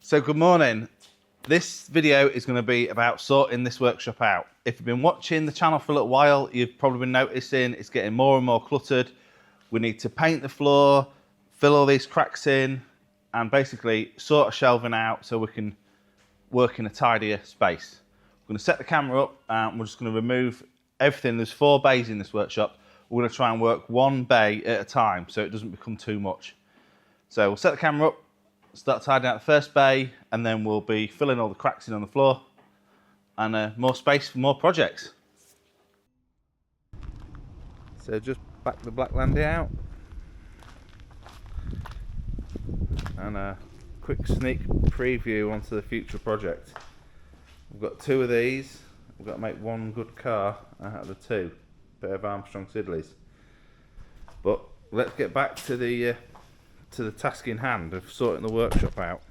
So good morning. This video is going to be about sorting this workshop out. If you've been watching the channel for a little while, you've probably been noticing it's getting more and more cluttered. We need to paint the floor, fill all these cracks in, and basically sort of shelving out so we can work in a tidier space. We're going to set the camera up and we're just going to remove everything. There's 4 bays in this workshop. We're going to try and work 1 bay at a time so it doesn't become too much. So we'll set the camera up, start tidying out the first bay, and then we'll be filling all the cracks in on the floor and more space for more projects. So just back the black landy out and a quick sneak preview onto the future project. We've got 2 of these. We've got to make 1 good car out of the 2. Bit of Armstrong Sidleys. But let's get back to the task in hand of sorting the workshop out.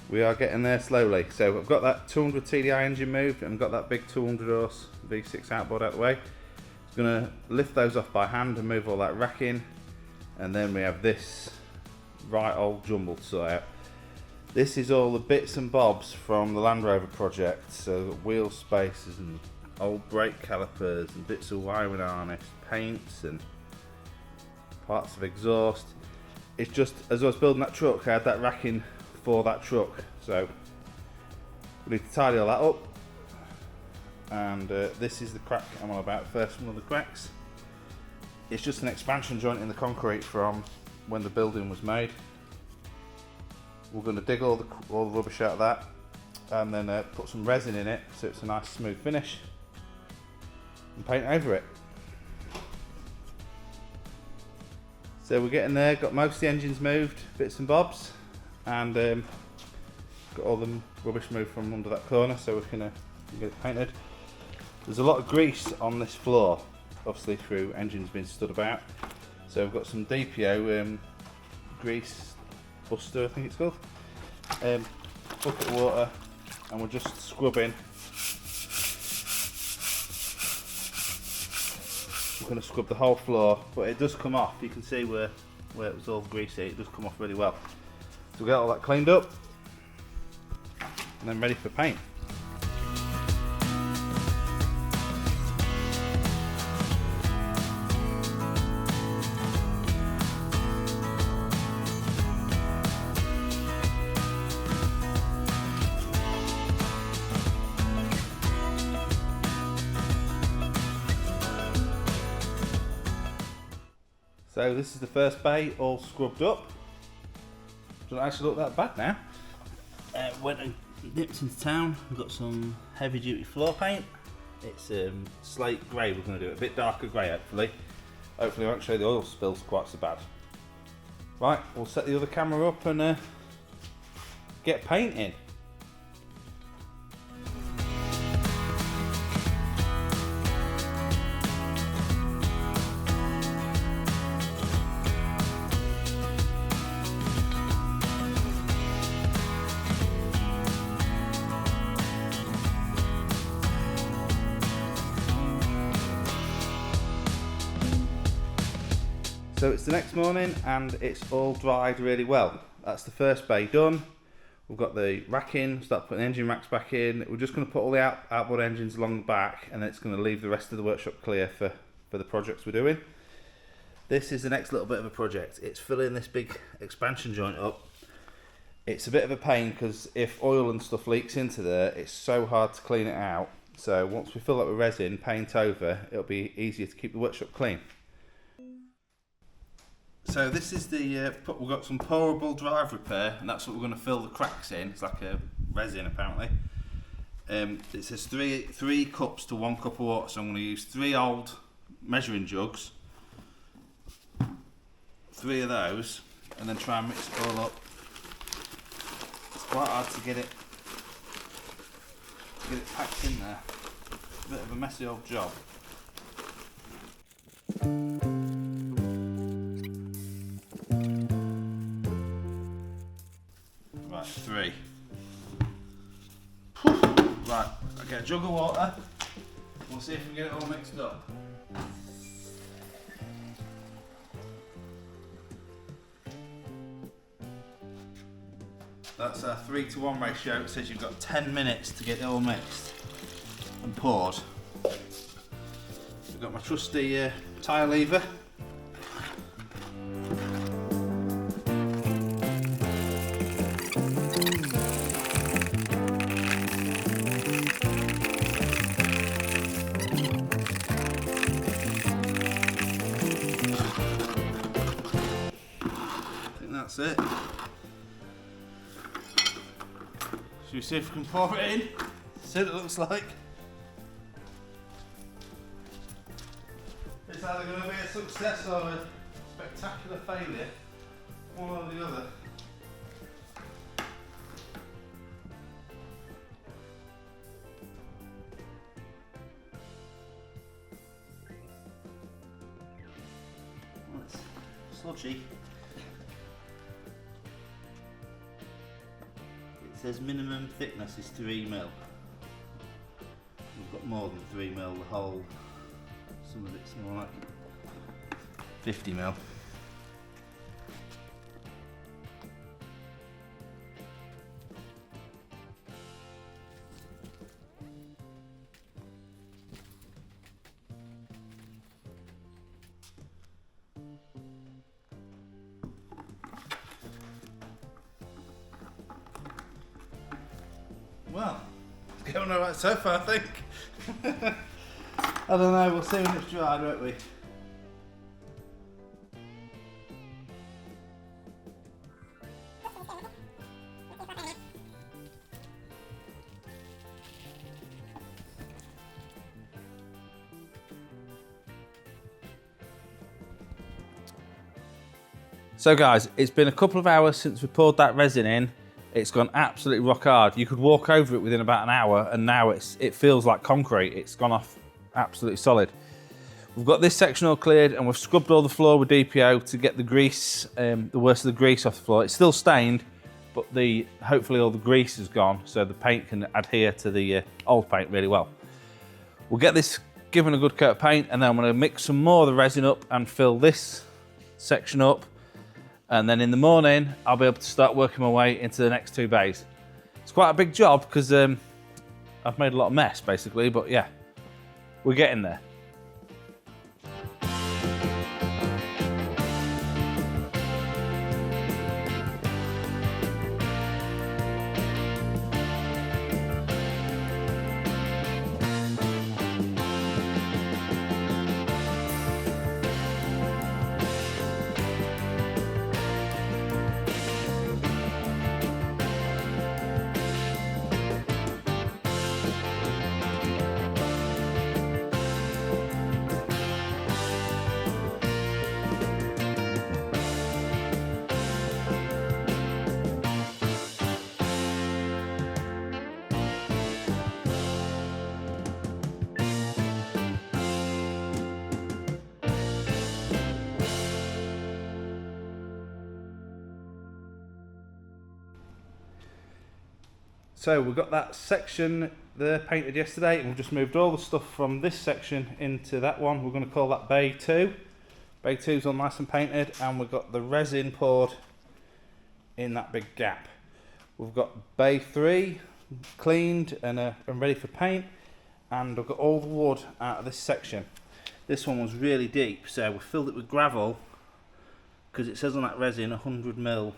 We are getting there slowly. So I've got that 200 TDI engine moved and I've got that big 200 horse V6 outboard out of the way. I'm going to lift those off by hand and move all that racking, and then we have this right old jumble to sort out. This is all the bits and bobs from the Land Rover project, so wheel spacers and old brake calipers and bits of wiring harness, paints and parts of exhaust. It's just, as I was building that truck, I had that racking for that truck, so we need to tidy all that up. And this is the crack I'm on about. First one of the cracks, it's just an expansion joint in the concrete from when the building was made. We're going to dig all the rubbish out of that and then put some resin in it so it's a nice smooth finish and paint over it. So we're getting there, got most of the engines moved, bits and bobs, and got all the rubbish moved from under that corner so we can get it painted. There's a lot of grease on this floor, obviously through engines being stood about. So we've got some DPO grease buster, I think it's called. Bucket of water, and we're just scrubbing. We're going to scrub the whole floor, but it does come off. You can see where it was all greasy, it does come off really well. So we'll get all that cleaned up and then ready for paint. So this is the first bay all scrubbed up. Doesn't actually look that bad now. Went and nipped into town. We've got some heavy duty floor paint. It's slate grey. We're going to do it a bit darker grey hopefully. Hopefully I won't show the oil spills quite so bad. Right, we'll set the other camera up and get painting. So it's the next morning and it's all dried really well. That's the first bay done. We've got the rack in, start putting the engine racks back in. We're just going to put all the outboard engines along the back, and then it's going to leave the rest of the workshop clear for the projects we're doing. This is the next little bit of a project. It's filling this big expansion joint up. It's a bit of a pain because if oil and stuff leaks into there, it's so hard to clean it out. So once we fill that with resin, paint over, it'll be easier to keep the workshop clean. So this is the, we've got some pourable drive repair, and that's what we're going to fill the cracks in. It's like a resin apparently. It says three cups to 1 cup of water, so I'm going to use 3 old measuring jugs, 3 of those, and then try and mix it all up. It's quite hard to get it packed in there. A bit of a messy old job. Right, 3. Right, I'll get a jug of water. We'll see if we can get it all mixed up. That's a 3-to-1 ratio. It says you've got 10 minutes to get it all mixed and poured. I've got my trusty tyre lever. I think that's it. Should we see if we can pour it in? See what it looks like. It's either going to be a success or a spectacular failure, one or the other. Well, it's sludgy. It says minimum thickness is 3 mil. We've got more than 3 mil, the whole. Some of it's more like 50 mil. Well, it's going alright so far, I think. I don't know, we'll see when it's dry, won't we? So guys, it's been a couple of hours since we poured that resin in. It's gone absolutely rock hard. You could walk over it within about an hour, and now it feels like concrete. It's gone off absolutely solid. We've got this section all cleared, and we've scrubbed all the floor with DPO to get the grease, the worst of the grease off the floor. It's still stained, but hopefully all the grease is gone, so the paint can adhere to the old paint really well. We'll get this given a good coat of paint, and then I'm going to mix some more of the resin up and fill this section up. And then in the morning, I'll be able to start working my way into the next 2 bays. It's quite a big job because I've made a lot of mess basically, but yeah, we're getting there. So we've got that section there painted yesterday, and we've just moved all the stuff from this section into that one. We're going to call that Bay 2. Bay 2's all nice and painted, and we've got the resin poured in that big gap. We've got Bay 3 cleaned and ready for paint, and I've got all the wood out of this section. This one was really deep, so we filled it with gravel because it says on that resin 100 mil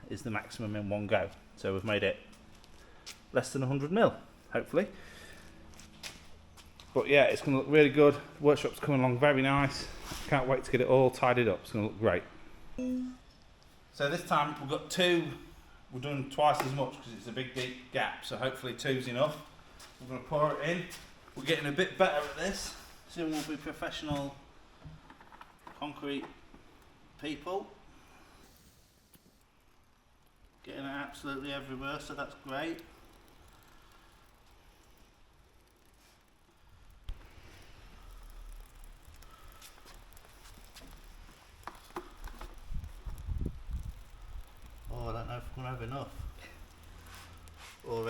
is the maximum in one go. So we've made it less than 100 mil, hopefully. But yeah, it's going to look really good. The workshop's coming along very nice. Can't wait to get it all tidied up. It's going to look great. So this time we've got 2. We're doing twice as much because it's a big deep gap. So hopefully 2's enough. We're going to pour it in. We're getting a bit better at this. Soon we'll be professional concrete people. Getting it absolutely everywhere, so that's great.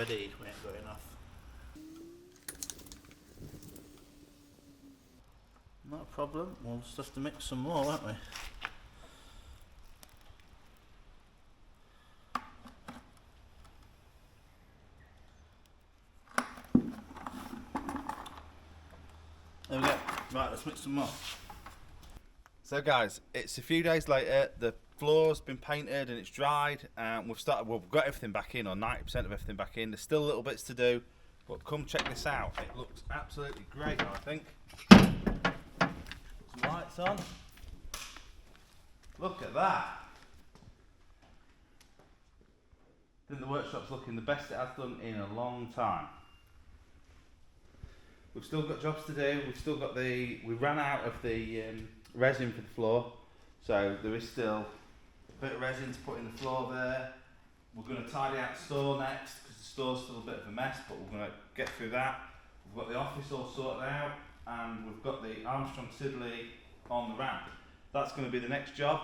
already, we ain't got enough. Not a problem, we'll just have to mix some more, won't we? There we go. Right, let's mix some more. So guys, it's a few days later, the floor's been painted and it's dried, and we've got everything back in, or 90% of everything back in. There's still little bits to do, but come check this out. It looks absolutely great now, I think. Put some lights on. Look at that. I think the workshop's looking the best it has done in a long time. We've still got jobs to do. We ran out of the resin for the floor, so there is still a bit of resin to put in the floor there. We're going to tidy out the store next, because the store's still a bit of a mess, but we're going to get through that. We've got the office all sorted out, and we've got the Armstrong Siddeley on the ramp. That's going to be the next job.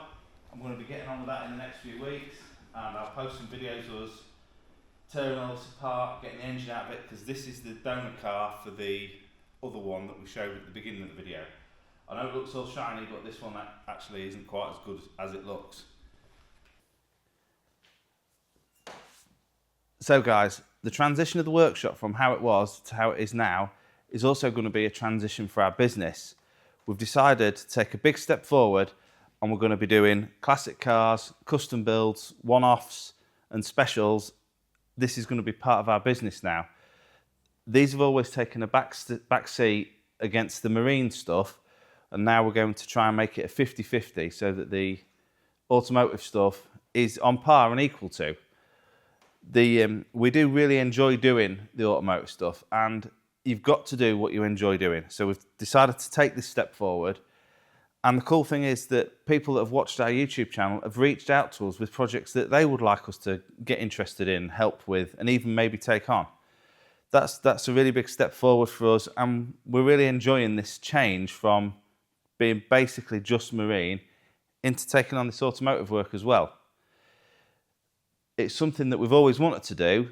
I'm going to be getting on with that in the next few weeks, and I'll post some videos of us tearing all this apart, getting the engine out of it, because this is the donor car for the other one that we showed at the beginning of the video. I know it looks all shiny, but this one actually isn't quite as good as it looks. So guys, the transition of the workshop from how it was to how it is now is also going to be a transition for our business. We've decided to take a big step forward, and we're going to be doing classic cars, custom builds, one-offs and specials. This is going to be part of our business now. These have always taken a back seat against the marine stuff, and now we're going to try and make it a 50-50 so that the automotive stuff is on par and equal to. We do really enjoy doing the automotive stuff, and you've got to do what you enjoy doing. So we've decided to take this step forward. And the cool thing is that people that have watched our YouTube channel have reached out to us with projects that they would like us to get interested in, help with, and even maybe take on. That's a really big step forward for us, and we're really enjoying this change from being basically just marine into taking on this automotive work as well. It's something that we've always wanted to do,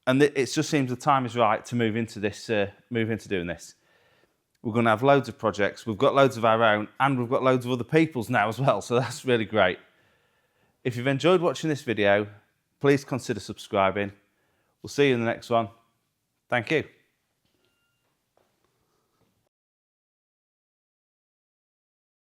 and it just seems the time is right to move into doing this. We're going to have loads of projects, we've got loads of our own, and we've got loads of other people's now as well, so that's really great. If you've enjoyed watching this video, please consider subscribing. We'll see you in the next one. Thank you.